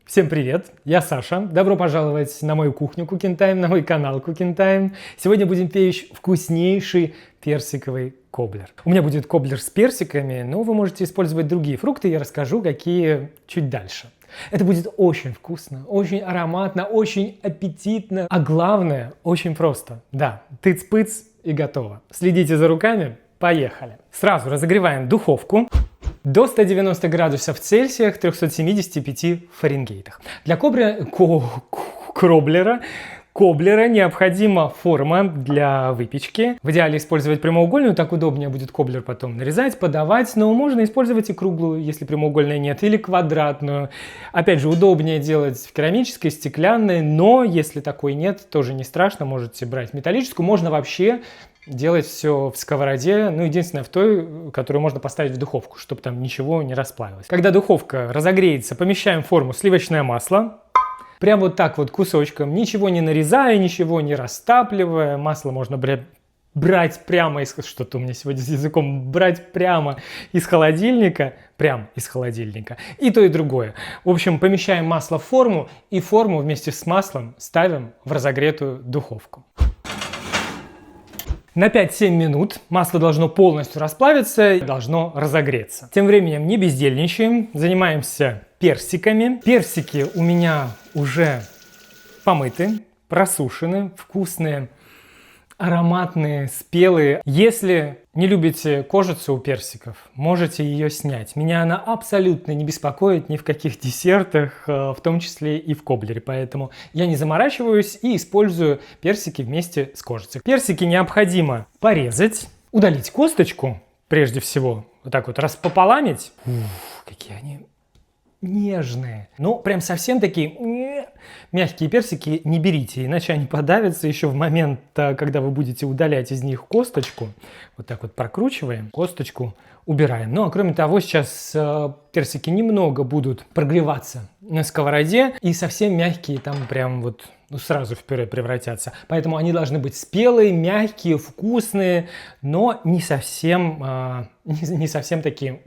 Всем привет, я Саша. Добро пожаловать на мою кухню Cooking Time, на мой канал Cooking Time. Сегодня будем печь вкуснейший персиковый коблер. У меня будет коблер с персиками, но вы можете использовать другие фрукты, я расскажу, какие чуть дальше. Это будет очень вкусно, очень ароматно, очень аппетитно, а главное, очень просто. Да, тыц-пыц и готово. Следите за руками, поехали. Сразу разогреваем духовку до 190 градусов Цельсия, 375 Фаренгейтах. Для коблера необходима форма для выпечки. В идеале использовать прямоугольную, так удобнее будет коблер потом нарезать, подавать, но можно использовать и круглую, если прямоугольной нет, или квадратную. Опять же, удобнее делать керамической, стеклянной, но если такой нет, тоже не страшно, можете брать металлическую. Можно вообще делать все в сковороде, ну, единственное, в той, которую можно поставить в духовку, чтобы там ничего не расплавилось. Когда духовка разогреется, помещаем в форму сливочное масло. Прям вот так вот кусочком, ничего не нарезая, ничего не растапливая. Масло можно брать прямо из... Что-то у меня сегодня с языком. Брать прямо из холодильника. Прям из холодильника. И то, и другое. В общем, помещаем масло в форму, и форму вместе с маслом ставим в разогретую духовку. На 5-7 минут масло должно полностью расплавиться и должно разогреться. Тем временем не бездельничаем, занимаемся персиками. Персики у меня уже помыты, просушены, вкусные, ароматные, спелые. Если не любите кожицу у персиков, можете ее снять. Меня она абсолютно не беспокоит ни в каких десертах, в том числе и в коблере. Поэтому я не заморачиваюсь и использую персики вместе с кожицей. Персики необходимо порезать, удалить косточку, прежде всего, вот так вот распополамить. Какие они нежные. Ну, прям совсем такие мягкие персики не берите, иначе они подавятся еще в момент, когда вы будете удалять из них косточку. Вот так вот прокручиваем, косточку убираем. Ну, а кроме того, сейчас персики немного будут прогреваться на сковороде, и совсем мягкие там прям вот сразу в пюре превратятся. Поэтому они должны быть спелые, мягкие, вкусные, но не совсем такие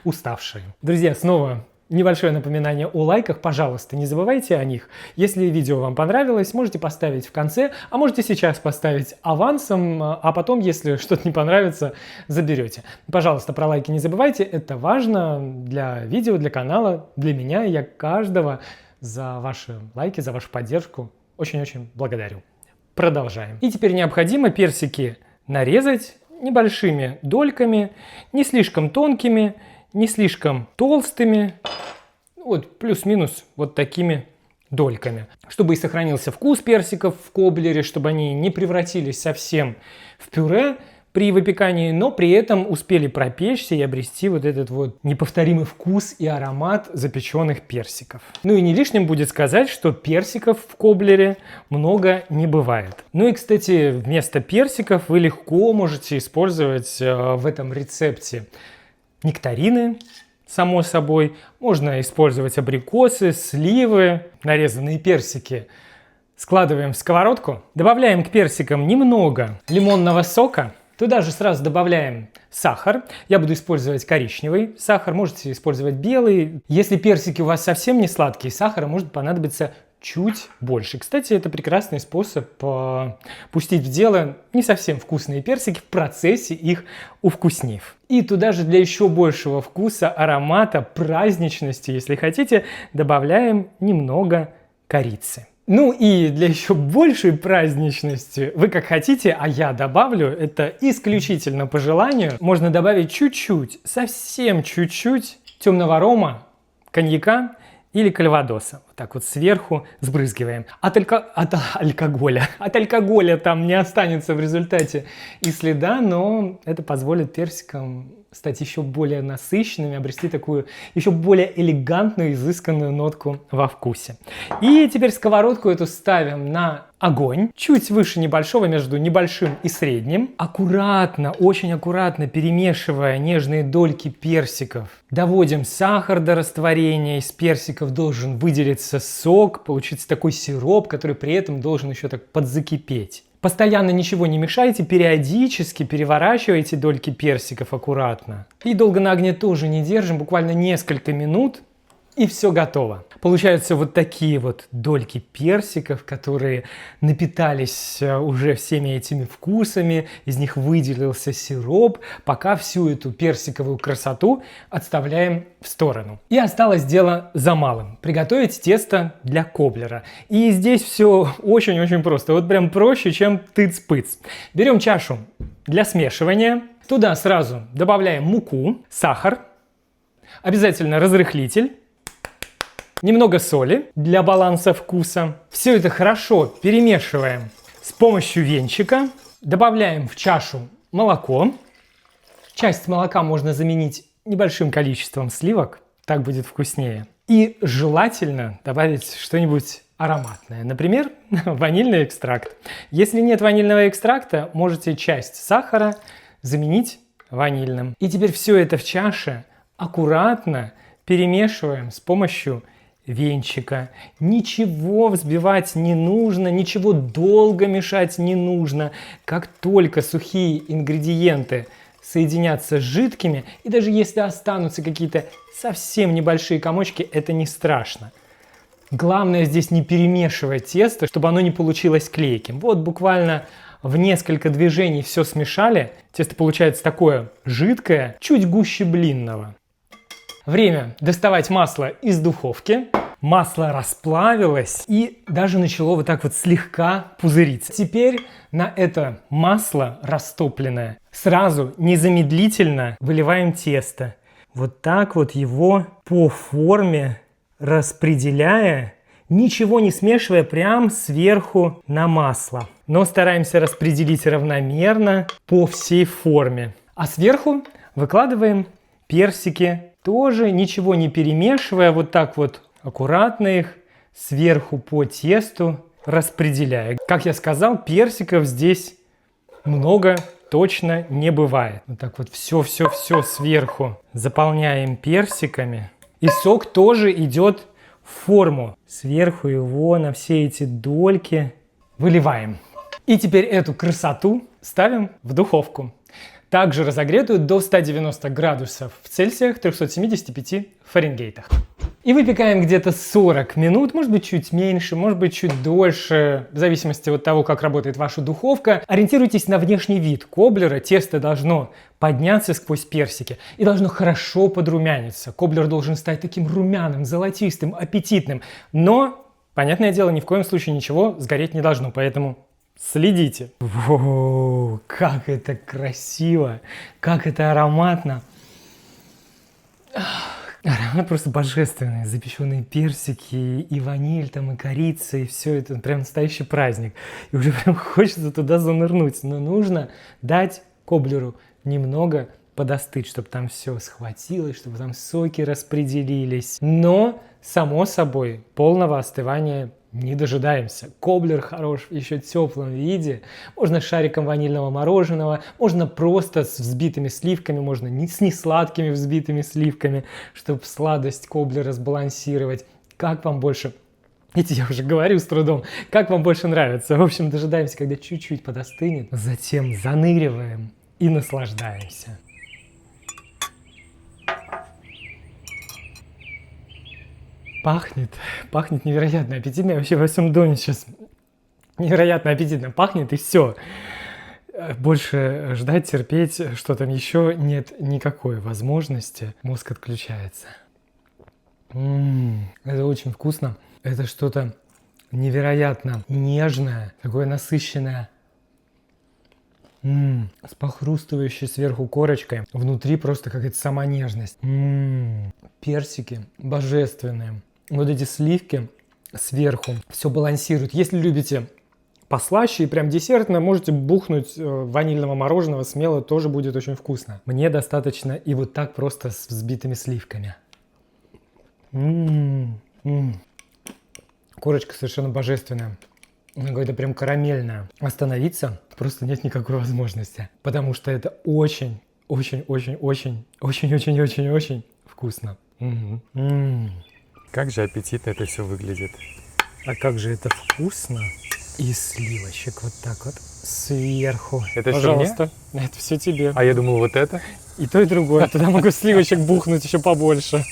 уставшие. Друзья, снова небольшое напоминание о лайках, пожалуйста, не забывайте о них. Если видео вам понравилось, можете поставить в конце, а можете сейчас поставить авансом, а потом, если что-то не понравится, заберете. Пожалуйста, про лайки не забывайте, это важно для видео, для канала, для меня. Я каждого за ваши лайки, за вашу поддержку очень-очень благодарю. Продолжаем. И теперь необходимо персики нарезать небольшими дольками, не слишком тонкими, не слишком толстыми, вот плюс-минус вот такими дольками. Чтобы и сохранился вкус персиков в коблере, чтобы они не превратились совсем в пюре при выпекании, но при этом успели пропечься и обрести вот этот вот неповторимый вкус и аромат запеченных персиков. Ну и не лишним будет сказать, что персиков в коблере много не бывает. Ну и, кстати, вместо персиков вы легко можете использовать в этом рецепте нектарины, само собой. Можно использовать абрикосы, сливы, нарезанные персики. Складываем в сковородку. Добавляем к персикам немного лимонного сока. Туда же сразу добавляем сахар. Я буду использовать коричневый сахар, можете использовать белый. Если персики у вас совсем не сладкие, сахара может понадобиться чуть больше. Кстати, это прекрасный способ пустить в дело не совсем вкусные персики в процессе их увкуснив. И туда же для еще большего вкуса, аромата, праздничности, если хотите, добавляем немного корицы. Ну и для еще большей праздничности, вы как хотите, а я добавлю, это исключительно по желанию, можно добавить чуть-чуть, совсем чуть-чуть темного рома, коньяка или кальвадоса. Вот так вот сверху сбрызгиваем. От алкоголя там не останется в результате и следа, но это позволит персикам стать еще более насыщенными, обрести такую еще более элегантную, изысканную нотку во вкусе. И теперь сковородку эту ставим на огонь, чуть выше небольшого, между небольшим и средним. Аккуратно, очень аккуратно перемешивая нежные дольки персиков, доводим сахар до растворения. Из персиков должен выделиться сок, получится такой сироп, который при этом должен еще так подзакипеть. Постоянно ничего не мешайте, периодически переворачивайте дольки персиков аккуратно. И долго на огне тоже не держим, буквально несколько минут И все готово. Получаются вот такие вот дольки персиков, которые напитались уже всеми этими вкусами, из них выделился сироп, пока всю эту персиковую красоту отставляем в сторону. И осталось дело за малым. Приготовить тесто для коблера. И здесь все очень-очень просто. Вот прям проще, чем тыц-пыц. Берем чашу для смешивания. Туда сразу добавляем муку, сахар, обязательно разрыхлитель, немного соли для баланса вкуса. Все это хорошо перемешиваем с помощью венчика. Добавляем в чашу молоко. Часть молока можно заменить небольшим количеством сливок, так будет вкуснее. И желательно добавить что-нибудь ароматное, например, ванильный экстракт. Если нет ванильного экстракта, можете часть сахара заменить ванильным. И теперь все это в чаше аккуратно перемешиваем с помощью венчика. Ничего взбивать не нужно, ничего долго мешать не нужно. Как только сухие ингредиенты соединятся с жидкими, и даже если останутся какие-то совсем небольшие комочки, это не страшно. Главное здесь не перемешивать тесто, чтобы оно не получилось клейким. Вот буквально в несколько движений все смешали. Тесто получается такое жидкое, чуть гуще блинного. Время доставать масло из духовки. Масло расплавилось и даже начало вот так вот слегка пузыриться. Теперь на это масло растопленное сразу незамедлительно выливаем тесто. Вот так вот его по форме распределяя, ничего не смешивая, прям сверху на масло. Но стараемся распределить равномерно по всей форме. А сверху выкладываем персики. Тоже ничего не перемешивая, вот так вот аккуратно их сверху по тесту распределяя. Как я сказал, персиков здесь много точно не бывает. Вот так вот все сверху заполняем персиками. И сок тоже идет в форму. Сверху его на все эти дольки выливаем. И теперь эту красоту ставим в духовку. Также разогретую до 190 градусов в Цельсиях, 375 Фаренгейтах. И выпекаем где-то 40 минут, может быть чуть меньше, может быть чуть дольше, в зависимости от того, как работает ваша духовка. Ориентируйтесь на внешний вид коблера. Тесто должно подняться сквозь персики и должно хорошо подрумяниться. Коблер должен стать таким румяным, золотистым, аппетитным. Но, понятное дело, ни в коем случае ничего сгореть не должно, поэтому следите. Воу, как это красиво, как это ароматно. Аромат просто божественный. Запеченные персики и ваниль, там, и корица, и все это прям настоящий праздник. И уже прям хочется туда занырнуть. Но нужно дать коблеру немного подостыть, чтобы там все схватилось, чтобы там соки распределились. Но, само собой, полного остывания не дожидаемся. Коблер хорош в еще теплом виде. Можно с шариком ванильного мороженого, можно просто с взбитыми сливками, можно с несладкими взбитыми сливками, чтобы сладость коблера сбалансировать. Как вам больше? Видите, я уже говорю с трудом. Как вам больше нравится? В общем, дожидаемся, когда чуть-чуть подостынет. Затем заныриваем и наслаждаемся. Пахнет невероятно аппетитно. Вообще во всем доме сейчас невероятно аппетитно пахнет, и все. Больше ждать, терпеть, что там еще нет никакой возможности. Мозг отключается. Это очень вкусно. Это что-то невероятно нежное, такое насыщенное. С похрустывающей сверху корочкой. Внутри просто какая-то сама нежность. Персики божественные. Вот эти сливки сверху все балансируют. Если любите послаще и прям десертно, можете бухнуть ванильного мороженого смело, тоже будет очень вкусно. Мне достаточно и вот так просто с взбитыми сливками. Корочка совершенно божественная. Она какая-то прям карамельная. Остановиться просто нет никакой возможности, потому что это очень вкусно. Как же аппетитно это все выглядит. А как же это вкусно. И сливочек вот так вот сверху. Это пожалуйста. все мне? Это все тебе. А я думал, вот это? И то, и другое. Туда могу сливочек бухнуть еще побольше.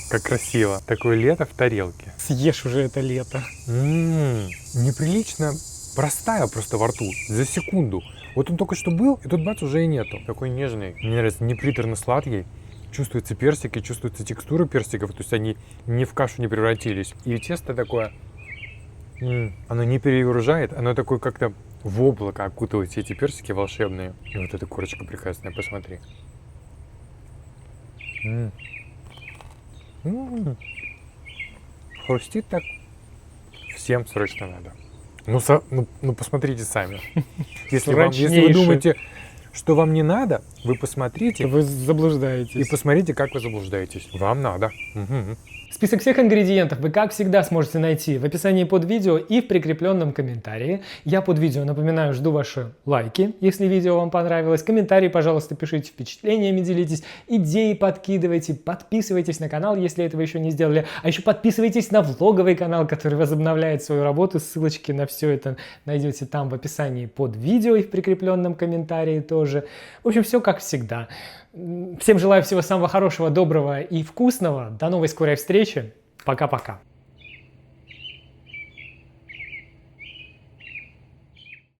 Как красиво. Такое лето в тарелке. Съешь уже это лето. Неприлично простая просто во рту. За секунду. Вот он только что был, и тут бац, уже и нету. Такой нежный. Мне нравится, не приторно-сладкий. Чувствуются персики, чувствуется текстура персиков. То есть они ни в кашу не превратились. И тесто такое... Оно не перегружает, оно такое как-то в облако окутывает все эти персики волшебные. И вот эта корочка прекрасная, посмотри. Хрустит так. Всем срочно надо. Ну посмотрите сами. Если вы думаете, что вам не надо, вы посмотрите. Вы заблуждаетесь. И посмотрите, как вы заблуждаетесь. Вам надо. Список всех ингредиентов вы, как всегда, сможете найти в описании под видео и в прикрепленном комментарии. Я под видео, напоминаю, жду ваши лайки, если видео вам понравилось. Комментарии, пожалуйста, пишите, впечатлениями делитесь, идеи подкидывайте, подписывайтесь на канал, если этого еще не сделали. А еще подписывайтесь на влоговый канал, который возобновляет свою работу. Ссылочки на все это найдете там в описании под видео и в прикрепленном комментарии тоже. В общем, все как всегда. Всем желаю всего самого хорошего, доброго и вкусного. До новой скорой встречи. Пока-пока.